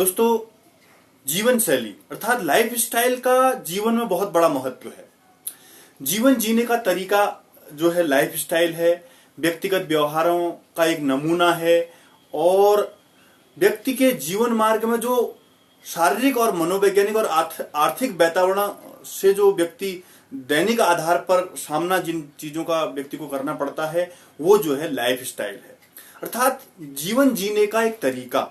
दोस्तों, जीवन शैली अर्थात लाइफ स्टाइल का जीवन में बहुत बड़ा महत्व है। जीवन जीने का तरीका जो है लाइफ स्टाइल है, व्यक्तिगत व्यवहारों का एक नमूना है और व्यक्ति के जीवन मार्ग में जो शारीरिक और मनोवैज्ञानिक और आर्थिक वातावरण से जो व्यक्ति दैनिक आधार पर सामना जिन चीजों का व्यक्ति को करना पड़ता है वो जो है लाइफ स्टाइल है। अर्थात जीवन जीने का एक तरीका,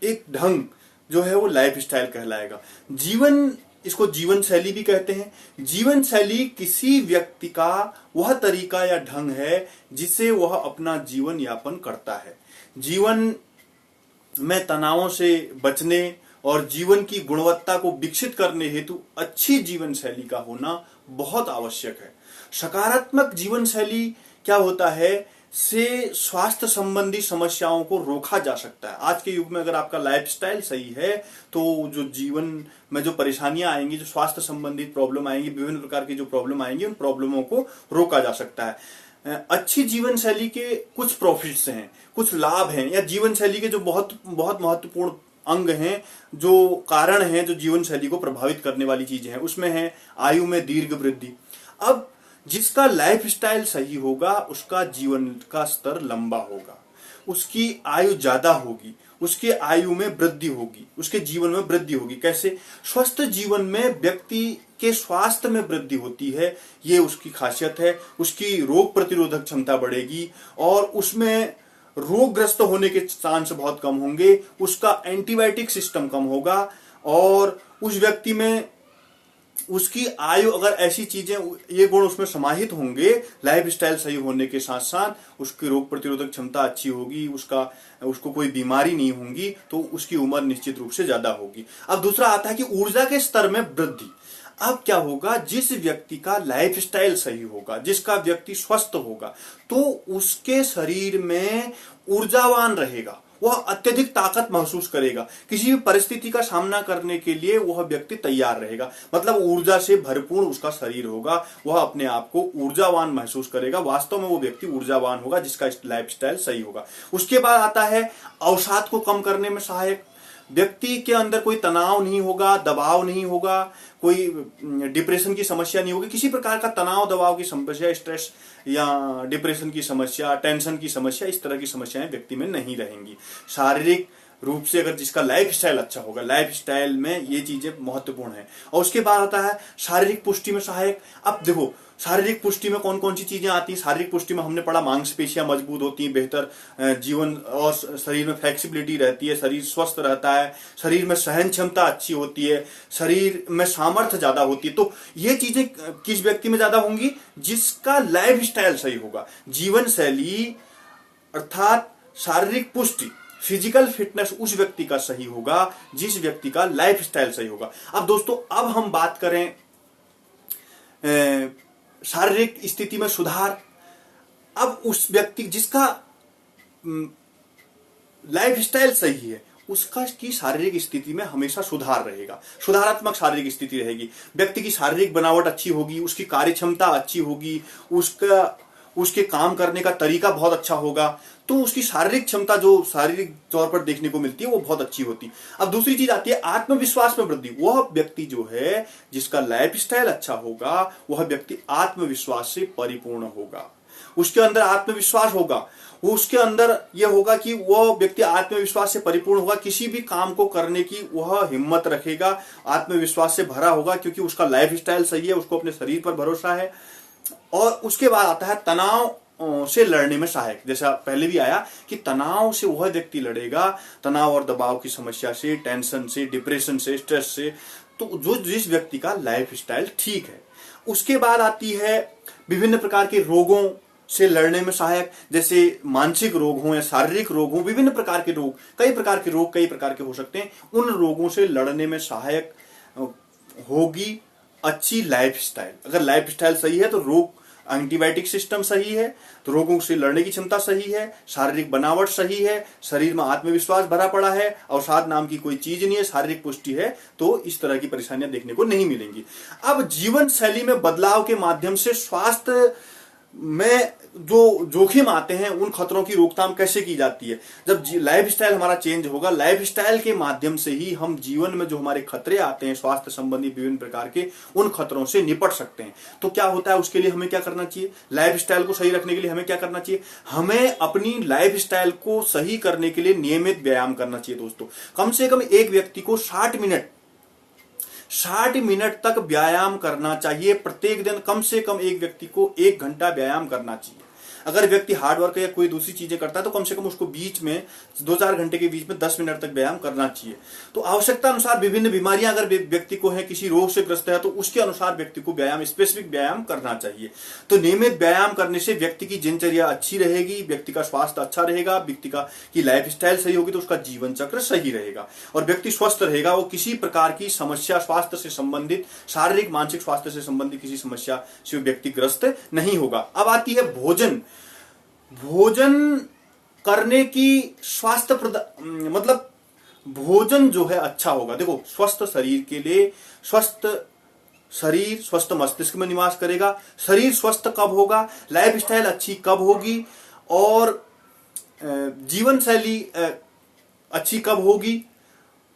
एक ढंग जो है वो लाइफ स्टाइल कहलाएगा। जीवन, इसको जीवन शैली भी कहते हैं। जीवन शैली किसी व्यक्ति का वह तरीका या ढंग है जिससे वह अपना जीवन यापन करता है। जीवन में तनावों से बचने और जीवन की गुणवत्ता को विकसित करने हेतु अच्छी जीवन शैली का होना बहुत आवश्यक है। सकारात्मक जीवन शैली क्या होता है से स्वास्थ्य संबंधी समस्याओं को रोका जा सकता है। आज के युग में अगर आपका लाइफस्टाइल सही है तो जो जीवन में जो परेशानियां आएंगी, जो स्वास्थ्य संबंधित प्रॉब्लम आएंगी, विभिन्न प्रकार की जो प्रॉब्लम आएंगी, उन प्रॉब्लमों को रोका जा सकता है। अच्छी जीवन शैली के कुछ प्रॉफिट्स हैं, कुछ लाभ हैं, या जीवन शैली के जो बहुत बहुत महत्वपूर्ण अंग हैं, जो कारण हैं, जो जीवन शैली को प्रभावित करने वाली चीजें हैं, उसमें है आयु में दीर्घ वृद्धि। अब जिसका लाइफ स्टाइल सही होगा उसका जीवन का स्तर लंबा होगा, उसकी आयु ज्यादा होगी, उसके आयु में वृद्धि होगी, उसके जीवन में वृद्धि होगी। कैसे? स्वस्थ जीवन में व्यक्ति के स्वास्थ्य में वृद्धि होती है, ये उसकी खासियत है। उसकी रोग प्रतिरोधक क्षमता बढ़ेगी और उसमें रोगग्रस्त होने के चांस बहुत कम होंगे, उसका एंटीबायोटिक सिस्टम कम होगा और उस व्यक्ति में उसकी आयु, अगर ऐसी चीजें, ये गुण उसमें समाहित होंगे, लाइफ स्टाइल सही होने के साथ साथ उसकी रोग प्रतिरोधक क्षमता अच्छी होगी, उसको कोई बीमारी नहीं होगी, तो उसकी उम्र निश्चित रूप से ज्यादा होगी। अब दूसरा आता है कि ऊर्जा के स्तर में वृद्धि। अब क्या होगा? जिस व्यक्ति का लाइफ स्टाइल सही होगा, जिसका व्यक्ति स्वस्थ होगा, तो उसके शरीर में ऊर्जावान रहेगा, वह अत्यधिक ताकत महसूस करेगा, किसी भी परिस्थिति का सामना करने के लिए वह व्यक्ति तैयार रहेगा। मतलब ऊर्जा से भरपूर उसका शरीर होगा, वह अपने आप को ऊर्जावान महसूस करेगा। वास्तव में वो व्यक्ति ऊर्जावान होगा जिसका लाइफ स्टाइल सही होगा। उसके बाद आता है अवसाद को कम करने में सहायक। व्यक्ति के अंदर कोई तनाव नहीं होगा, दबाव नहीं होगा, कोई डिप्रेशन की समस्या नहीं होगी, किसी प्रकार का तनाव दबाव की समस्या, स्ट्रेस या डिप्रेशन की समस्या, टेंशन की समस्या, इस तरह की समस्याएं व्यक्ति में नहीं रहेंगी। शारीरिक रूप से अगर जिसका लाइफ स्टाइल अच्छा होगा, लाइफ स्टाइल में ये चीजें महत्वपूर्ण है। और उसके बाद आता है शारीरिक पुष्टि में सहायक। अब देखो, शारीरिक पुष्टि में कौन कौन सी चीजें आती हैं? शारीरिक पुष्टि में हमने पढ़ा मांसपेशियां मजबूत होती हैं, बेहतर जीवन और शरीर में फ्लेक्सिबिलिटी रहती है, शरीर स्वस्थ रहता है, शरीर में सहन क्षमता अच्छी होती है, शरीर में सामर्थ्य ज्यादा होती है। तो ये चीजें किस व्यक्ति में ज्यादा होंगी? जिसका लाइफ स्टाइल सही होगा। जीवन शैली अर्थात शारीरिक पुष्टि, फिजिकल फिटनेस उस व्यक्ति का सही होगा जिस व्यक्ति का लाइफ स्टाइल सही होगा। अब दोस्तों, अब हम बात करें शारीरिक स्थिति में सुधार। अब उस व्यक्ति जिसका लाइफ स्टाइल सही है उसका की शारीरिक स्थिति में हमेशा सुधार रहेगा, सुधारात्मक शारीरिक स्थिति रहेगी। व्यक्ति की शारीरिक बनावट अच्छी होगी, उसकी कार्य क्षमता अच्छी होगी, उसके काम करने का तरीका बहुत अच्छा होगा, तो उसकी शारीरिक क्षमता जो शारीरिक तौर पर देखने को मिलती है वो बहुत अच्छी होती है। अब दूसरी चीज आती है आत्मविश्वास में वृद्धि। वह व्यक्ति जो है जिसका लाइफ स्टाइल अच्छा होगा, वह व्यक्ति आत्मविश्वास से परिपूर्ण होगा, उसके अंदर आत्मविश्वास होगा। वो उसके अंदर यह होगा कि वह व्यक्ति आत्मविश्वास से परिपूर्ण होगा, किसी भी काम को करने की वह हिम्मत रखेगा, आत्मविश्वास से भरा होगा क्योंकि उसका लाइफ स्टाइल सही है, उसको अपने शरीर पर भरोसा है। और उसके बाद आता है तनाव से लड़ने में सहायक। जैसा पहले भी आया कि तनाव से वह व्यक्ति लड़ेगा, तनाव और दबाव की समस्या से, टेंशन से, डिप्रेशन से, स्ट्रेस से, तो जो जिस व्यक्ति का लाइफ स्टाइल ठीक है। उसके बाद आती है विभिन्न प्रकार के रोगों से लड़ने में सहायक, जैसे मानसिक रोग हो या शारीरिक रोग हो, विभिन्न प्रकार के रोग, कई प्रकार के हो सकते हैं। उन रोगों से लड़ने में सहायक होगी अच्छी लाइफ स्टाइल। अगर लाइफ स्टाइल सही है तो रोग, एंटीबायोटिक सिस्टम सही है तो रोगों से लड़ने की क्षमता सही है, शारीरिक बनावट सही है, शरीर में आत्मविश्वास भरा पड़ा है, अवसाद नाम की कोई चीज नहीं है, शारीरिक पुष्टि है, तो इस तरह की परेशानियां देखने को नहीं मिलेंगी। अब जीवन शैली में बदलाव के माध्यम से स्वास्थ्य में जो जोखिम आते हैं उन खतरों की रोकथाम कैसे की जाती है। जब लाइफ स्टाइल हमारा चेंज होगा, लाइफ स्टाइल के माध्यम से ही हम जीवन में जो हमारे खतरे आते हैं स्वास्थ्य संबंधी विभिन्न प्रकार के, उन खतरों से निपट सकते हैं। तो क्या होता है, उसके लिए हमें क्या करना चाहिए, लाइफ स्टाइल को सही रखने के लिए हमें क्या करना चाहिए, हमें अपनी लाइफ स्टाइल को सही करने के लिए नियमित व्यायाम करना चाहिए। दोस्तों कम से कम एक व्यक्ति को 60 मिनट तक व्यायाम करना चाहिए प्रत्येक दिन। कम से कम एक व्यक्ति को 1 घंटा व्यायाम करना चाहिए। अगर व्यक्ति हार्ड वर्क या कोई दूसरी चीजें करता है तो कम से कम उसको बीच में 2-4 घंटे के बीच में 10 मिनट तक व्यायाम करना चाहिए। तो आवश्यकता अनुसार विभिन्न बीमारियां अगर व्यक्ति को है, किसी रोग से ग्रस्त है, तो उसके अनुसार व्यक्ति को व्यायाम, स्पेसिफिक व्यायाम करना चाहिए। तो नियमित व्यायाम करने से व्यक्ति की दिनचर्या अच्छी रहेगी, व्यक्ति का स्वास्थ्य अच्छा रहेगा, व्यक्ति की लाइफ स्टाइल सही होगी तो उसका जीवन चक्र सही रहेगा और व्यक्ति स्वस्थ रहेगा। वो किसी प्रकार की समस्या, स्वास्थ्य से संबंधित, शारीरिक मानसिक स्वास्थ्य से संबंधित किसी समस्या से व्यक्ति ग्रस्त नहीं होगा। अब आती है भोजन करने की स्वास्थ्य मतलब भोजन जो है अच्छा होगा। देखो, स्वस्थ शरीर के लिए स्वस्थ शरीर स्वस्थ मस्तिष्क में निवास करेगा। शरीर स्वस्थ कब होगा, लाइफ स्टाइल अच्छी कब होगी और जीवन शैली अच्छी कब होगी,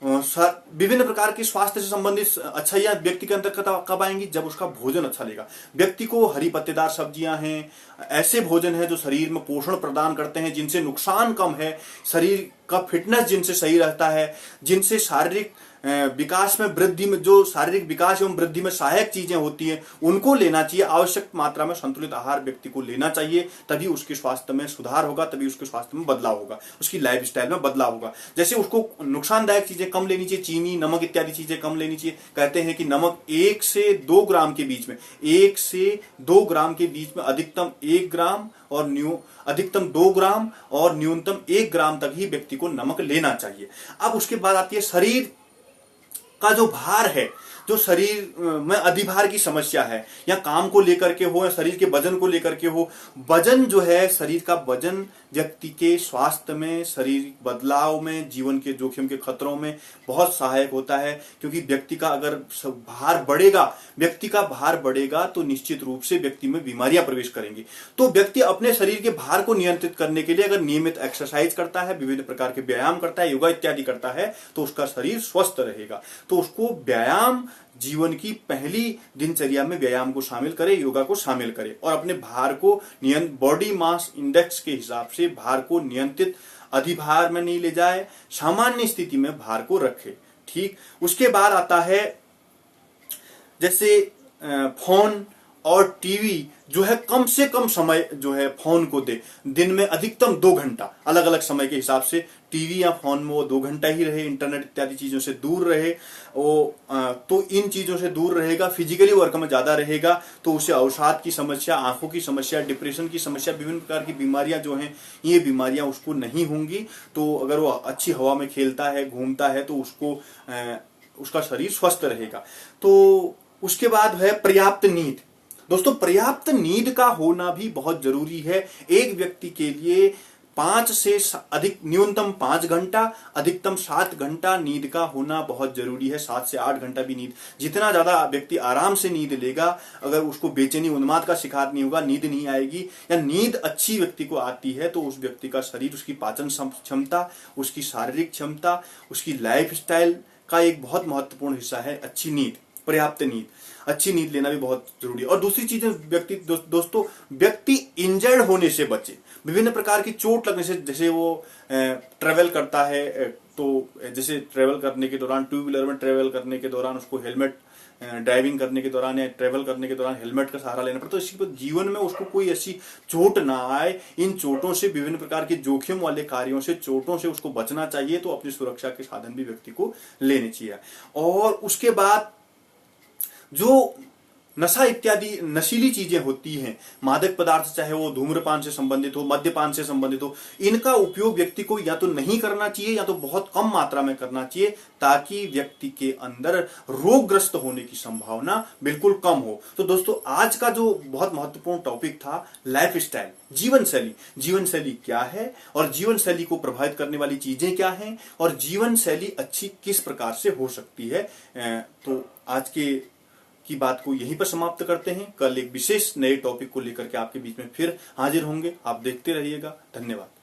विभिन्न प्रकार के स्वास्थ्य से संबंधित अच्छाइयां व्यक्ति के अंतर्गत कब आएंगी, जब उसका भोजन अच्छा लेगा। व्यक्ति को हरी पत्तेदार सब्जियां हैं, ऐसे भोजन है जो शरीर में पोषण प्रदान करते हैं, जिनसे नुकसान कम है, शरीर का फिटनेस जिनसे सही रहता है, जिनसे शारीरिक विकास में वृद्धि में, जो शारीरिक विकास एवं वृद्धि में सहायक चीजें होती हैं, उनको लेना चाहिए। आवश्यक मात्रा में संतुलित आहार व्यक्ति को लेना चाहिए, तभी उसके स्वास्थ्य में सुधार होगा, तभी उसके स्वास्थ्य में बदलाव होगा, उसकी लाइफ स्टाइल में बदलाव होगा। जैसे उसको नुकसानदायक चीजें कम लेनी चाहिए, चीनी, नमक इत्यादि चीजें कम लेनी चाहिए। कहते हैं कि नमक 1 से 2 ग्राम के बीच में, 1 से 2 ग्राम के बीच में अधिकतम 1 ग्राम और अधिकतम 2 ग्राम और न्यूनतम 1 ग्राम तक ही व्यक्ति को नमक लेना चाहिए। अब उसके बाद आती है शरीर का जो भार है, जो शरीर में अधिभार की समस्या है, या काम को लेकर के हो या शरीर के वजन को लेकर के हो। वजन जो है, शरीर का वजन व्यक्ति के स्वास्थ्य में, शारीरिक बदलाव में, जीवन के जोखिम के खतरों में बहुत सहायक होता है। क्योंकि व्यक्ति का अगर भार बढ़ेगा तो निश्चित रूप से व्यक्ति में बीमारियां प्रवेश करेंगी। तो व्यक्ति अपने शरीर के भार को नियंत्रित करने के लिए अगर नियमित एक्सरसाइज करता है, विभिन्न प्रकार के व्यायाम करता है, योगा इत्यादि करता है, तो उसका शरीर स्वस्थ रहेगा। तो उसको व्यायाम, जीवन की पहली दिनचर्या में व्यायाम को शामिल करे, योगा को शामिल करे और अपने भार को बॉडी मास इंडेक्स के हिसाब से भार को नियंत्रित, अधिभार में नहीं ले जाए, सामान्य स्थिति में भार को रखे। ठीक, उसके बाद आता है जैसे फोन और टीवी जो है, कम से कम समय जो है फोन को दे, दिन में अधिकतम 2 घंटा, अलग अलग समय के हिसाब से टीवी या फोन में वो 2 घंटा ही रहे, इंटरनेट इत्यादि चीजों से दूर रहे। तो इन चीजों से दूर रहेगा, फिजिकली वर्क में ज्यादा रहेगा, तो उसे अवसाद की समस्या, आंखों की समस्या, डिप्रेशन की समस्या, विभिन्न प्रकार की बीमारियां जो हैं, ये बीमारियां उसको नहीं होंगी। तो अगर वो अच्छी हवा में खेलता है, घूमता है, तो उसका शरीर स्वस्थ रहेगा। तो उसके बाद है पर्याप्त नींद। दोस्तों, पर्याप्त नींद का होना भी बहुत जरूरी है। एक व्यक्ति के लिए 5 से अधिक, न्यूनतम 5 घंटा, अधिकतम 7 घंटा नींद का होना बहुत जरूरी है। 7 से 8 घंटा भी नींद, जितना ज्यादा व्यक्ति आराम से नींद लेगा, अगर उसको बेचैनी, उन्माद का शिकार नहीं होगा, नींद नहीं आएगी, या नींद अच्छी व्यक्ति को आती है, तो उस व्यक्ति का शरीर, उसकी पाचन क्षमता, उसकी शारीरिक क्षमता, उसकी लाइफ स्टाइल का एक बहुत महत्वपूर्ण हिस्सा है अच्छी नींद, पर्याप्त नींद। अच्छी नींद लेना भी बहुत जरूरी है। और दूसरी चीजें, दोस्तों व्यक्ति इंजर्ड होने से बचे, विभिन्न प्रकार की चोट लगने से। जैसे वो ट्रेवल करता है, तो जैसे ट्रेवल करने के दौरान, 2 व्हीलर में ट्रेवल करने के दौरान उसको हेलमेट, ड्राइविंग करने के दौरान या ट्रेवल करने के दौरान हेलमेट का सहारा लेना पड़ता है। तो इसी पर जीवन में उसको कोई ऐसी चोट ना आए। इन चोटों से, विभिन्न प्रकार के जोखिम वाले कार्यों से, चोटों से उसको बचना चाहिए। तो अपनी सुरक्षा के साधन भी व्यक्ति को लेने चाहिए। और उसके बाद जो नशा इत्यादि नशीली चीजें होती हैं, मादक पदार्थ, चाहे वो धूम्रपान से संबंधित हो, मद्यपान से संबंधित हो, इनका उपयोग व्यक्ति को या तो नहीं करना चाहिए या तो बहुत कम मात्रा में करना चाहिए, ताकि व्यक्ति के अंदर रोगग्रस्त होने की संभावना बिल्कुल कम हो। तो दोस्तों, आज का जो बहुत महत्वपूर्ण टॉपिक था लाइफ स्टाइल, जीवन शैली। जीवन शैली क्या है और जीवन शैली को प्रभावित करने वाली चीजें क्या हैं और जीवन शैली अच्छी किस प्रकार से हो सकती है। तो आज के की बात को यहीं पर समाप्त करते हैं। कल एक विशेष नए टॉपिक को लेकर के आपके बीच में फिर हाजिर होंगे। आप देखते रहिएगा। धन्यवाद।